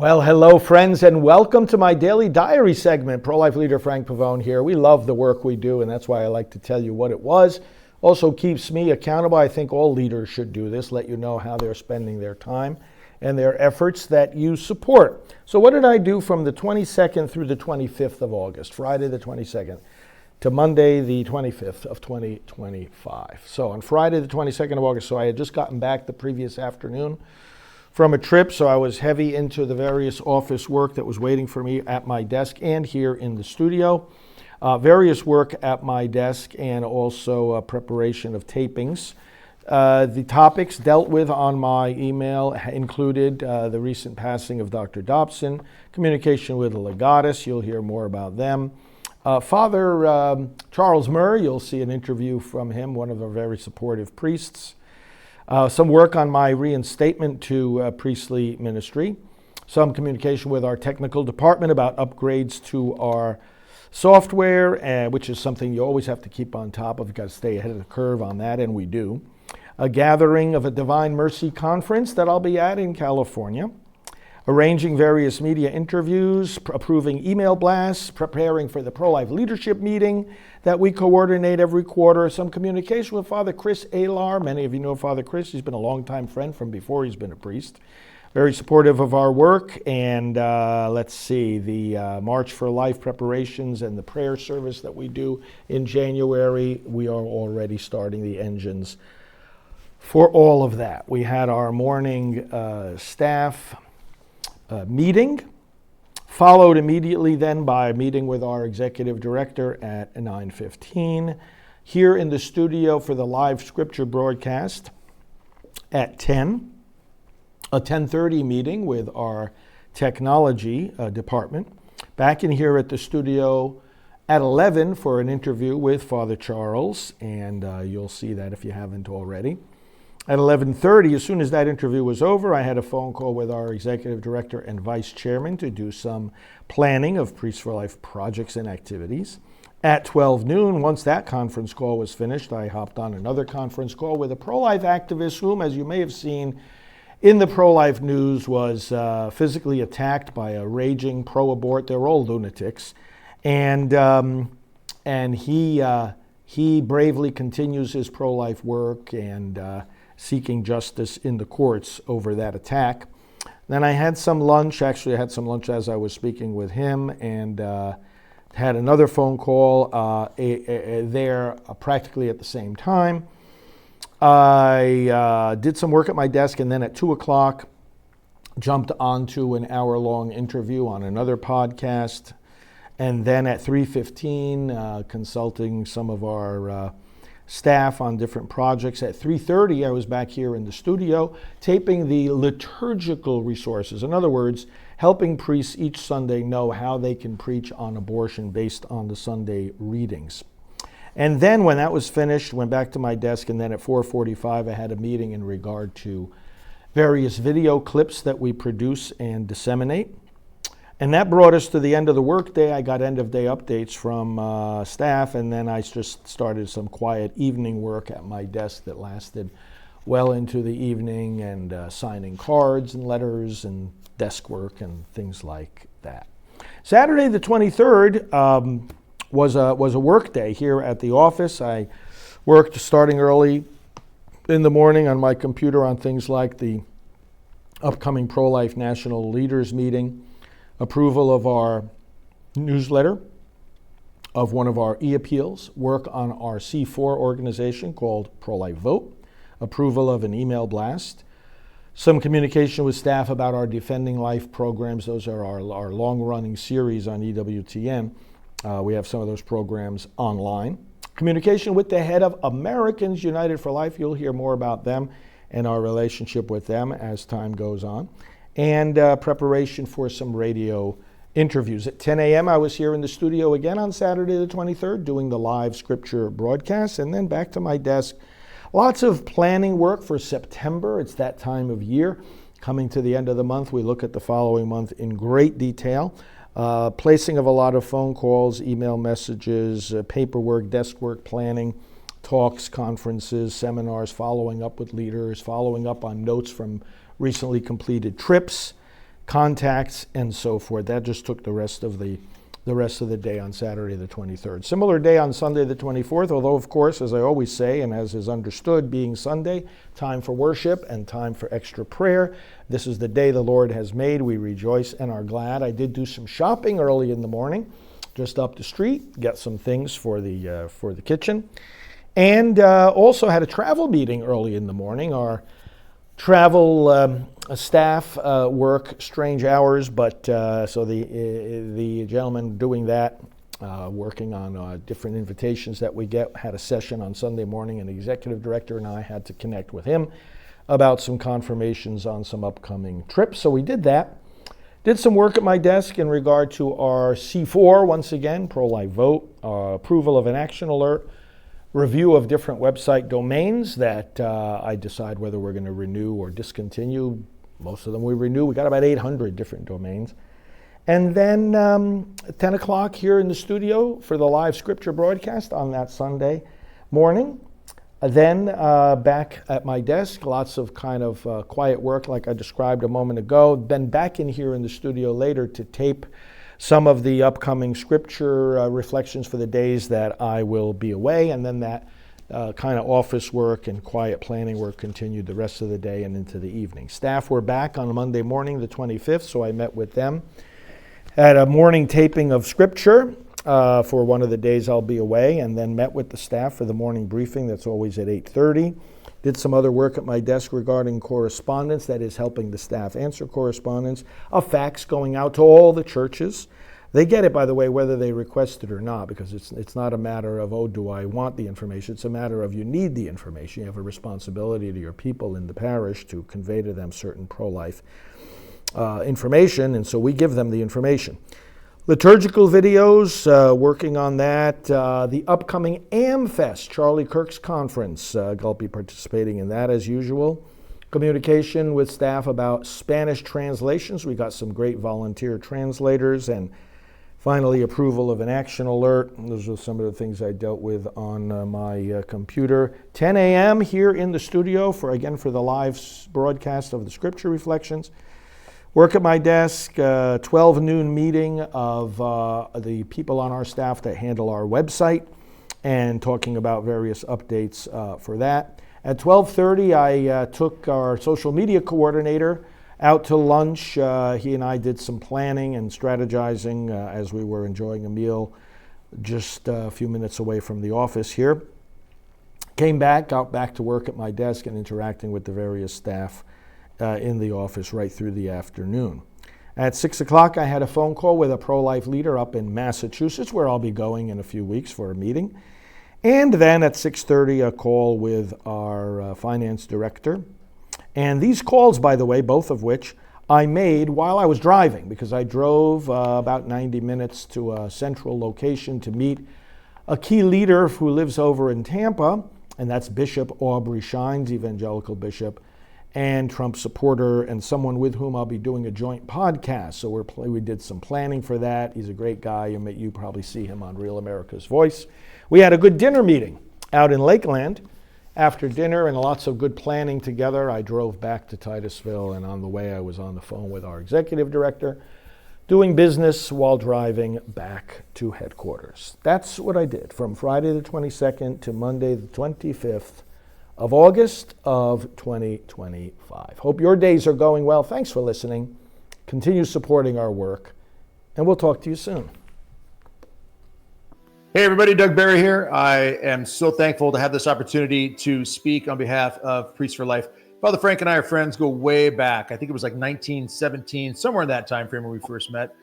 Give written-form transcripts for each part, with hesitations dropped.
Well, hello friends, and welcome to my daily diary segment. Pro-life leader Frank Pavone here. We love the work we do, and that's why I like to tell you what it was. Also keeps me accountable. I think all leaders should do this, let you know how they're spending their time and their efforts that you support. So what did I do from the 22nd through the 25th of August, Friday the 22nd to Monday the 25th of 2025. So on Friday the 22nd of August, so I had just gotten back the previous afternoon from a trip, so I was heavy into the various office work that was waiting for me at my desk and here in the studio. Various work at my desk and also preparation of tapings. The topics dealt with on my email included the recent passing of Dr. Dobson, communication with the legatus, you'll hear more about them. Father Charles Murray, you'll see an interview from him, one of our very supportive priests. Some work on my reinstatement to priestly ministry. Some communication with our technical department about upgrades to our software, which is something you always have to keep on top of. You've got to stay ahead of the curve on that, and we do. A gathering of a Divine Mercy conference that I'll be at in California. Arranging various media interviews, approving email blasts, preparing for the pro-life leadership meeting that we coordinate every quarter. Some communication with Father Chris Alar. Many of you know Father Chris. He's been a longtime friend from before he's been a priest. Very supportive of our work. And let's see, the March for Life preparations and the prayer service that we do in January. We are already starting the engines for all of that. We had our morning staff meeting, followed immediately then by a meeting with our executive director at 9:15. Here in the studio for the live scripture broadcast at 10. A 10:30 meeting with our technology department. Back in here at the studio at 11 for an interview with Father Charles, and you'll see that if you haven't already. At 11:30, as soon as that interview was over, I had a phone call with our executive director and vice chairman to do some planning of Priests for Life projects and activities. At 12 noon, once that conference call was finished, I hopped on another conference call with a pro-life activist whom, as you may have seen in the pro-life news, was physically attacked by a raging pro-abort. They're all lunatics. And he bravely continues his pro-life work and seeking justice in the courts over that attack. Then I had some lunch. Actually, I had some lunch as I was speaking with him, and had another phone call there practically at the same time. I did some work at my desk, and then at 2 o'clock, jumped onto an hour-long interview on another podcast. And then at 3:15, consulting some of our staff on different projects. At 3:30, I was back here in the studio taping the liturgical resources. In other words, helping priests each Sunday know how they can preach on abortion based on the Sunday readings. And then when that was finished, went back to my desk, and then at 4:45, I had a meeting in regard to various video clips that we produce and disseminate. And that brought us to the end of the workday. I got end-of-day updates from staff, and then I just started some quiet evening work at my desk that lasted well into the evening, and signing cards and letters and desk work and things like that. Saturday the 23rd was a work day here at the office. I worked starting early in the morning on my computer on things like the upcoming Pro-Life National Leaders Meeting, approval of our newsletter, of one of our e-appeals, work on our C4 organization called Pro-Life Vote, approval of an email blast, some communication with staff about our Defending Life programs. Those are our long-running series on EWTN. We have some of those programs online. Communication with the head of Americans United for Life. You'll hear more about them and our relationship with them as time goes on. And preparation for some radio interviews. At 10 a.m., I was here in the studio again on Saturday the 23rd doing the live scripture broadcast, and then back to my desk. Lots of planning work for September. It's that time of year. Coming to the end of the month, we look at the following month in great detail. Placing of a lot of phone calls, email messages, paperwork, desk work, planning, talks, conferences, seminars, following up with leaders, following up on notes from recently completed trips, contacts, and so forth. That just took the rest of the day on Saturday the 23rd. Similar day on Sunday the 24th, although of course, as I always say, and as is understood, being Sunday, time for worship and time for extra prayer. This is the day the Lord has made. We rejoice and are glad. I did do some shopping early in the morning, just up the street, got some things for the kitchen, and also had a travel meeting early in the morning. Our travel staff work strange hours, but so the gentleman doing that, working on different invitations that we get, had a session on Sunday morning, and the executive director and I had to connect with him about some confirmations on some upcoming trips. So we did that. Did some work at my desk in regard to our C4, once again, pro-life vote, approval of an action alert, review of different website domains that I decide whether we're going to renew or discontinue. Most of them we renew. We got about 800 different domains. And then 10 o'clock here in the studio for the live scripture broadcast on that Sunday morning. Then back at my desk, lots of kind of quiet work like I described a moment ago. Then back in here in the studio later to tape some of the upcoming scripture reflections for the days that I will be away, and then that kind of office work and quiet planning work continued the rest of the day and into the evening. Staff were back on Monday morning, the 25th, so I met with them at a morning taping of scripture for one of the days I'll be away, and then met with the staff for the morning briefing that's always at 8:30. Did some other work at my desk regarding correspondence, that is helping the staff answer correspondence, a fax going out to all the churches. They get it, by the way, whether they request it or not, because it's not a matter of, oh, do I want the information? It's a matter of you need the information. You have a responsibility to your people in the parish to convey to them certain pro-life information, and so we give them the information. Liturgical videos, working on that. The upcoming AmFest, Charlie Kirk's conference, I'll be participating in that as usual. Communication with staff about Spanish translations. We got some great volunteer translators. And finally, approval of an action alert. Those are some of the things I dealt with on my computer. 10 a.m. here in the studio for the live broadcast of the scripture reflections. Work at my desk, 12 noon meeting of the people on our staff that handle our website and talking about various updates for that. At 12:30, I took our social media coordinator out to lunch. He and I did some planning and strategizing as we were enjoying a meal just a few minutes away from the office here. Came back, got back to work at my desk and interacting with the various staff in the office right through the afternoon. At 6 o'clock, I had a phone call with a pro-life leader up in Massachusetts, where I'll be going in a few weeks for a meeting. And then at 6:30, a call with our finance director. And these calls, by the way, both of which I made while I was driving, because I drove about 90 minutes to a central location to meet a key leader who lives over in Tampa, and that's Bishop Aubrey Shines, evangelical bishop, and Trump supporter, and someone with whom I'll be doing a joint podcast. So we did some planning for that. He's a great guy. You probably see him on Real America's Voice. We had a good dinner meeting out in Lakeland. After dinner and lots of good planning together, I drove back to Titusville, and on the way I was on the phone with our executive director, doing business while driving back to headquarters. That's what I did from Friday the 22nd to Monday the 25th of August of 2025. Hope your days are going well. Thanks for listening. Continue supporting our work, and we'll talk to you soon. Hey everybody, Doug Barry here. I am so thankful to have this opportunity to speak on behalf of Priests for Life. Father Frank and I are friends, go way back. I think it was like 1917, somewhere in that time frame when we first met.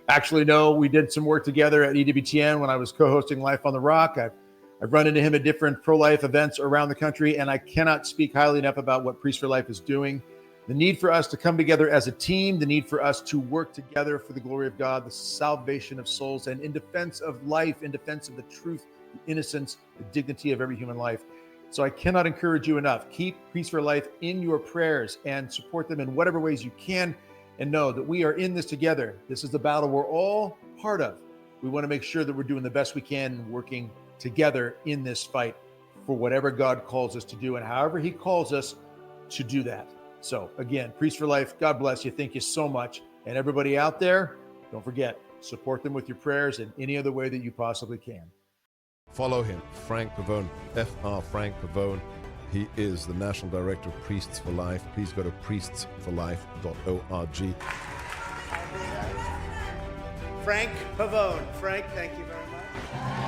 Actually, no, we did some work together at EWTN when I was co-hosting Life on the Rock. I've run into him at different pro-life events around the country, and I cannot speak highly enough about what Priests for Life is doing. The need for us to come together as a team, the need for us to work together for the glory of God, the salvation of souls, and in defense of life, in defense of the truth, the innocence, the dignity of every human life. So I cannot encourage you enough. Keep Priests for Life in your prayers and support them in whatever ways you can, and know that we are in this together. This is the battle we're all part of. We want to make sure that we're doing the best we can and working together in this fight for whatever God calls us to do and however he calls us to do that. So again, Priests for Life, God bless you. Thank you so much. And everybody out there, don't forget, support them with your prayers in any other way that you possibly can. Follow him, Frank Pavone, Fr. Frank Pavone. He is the National Director of Priests for Life. Please go to priestsforlife.org. Frank Pavone. Frank, thank you very much.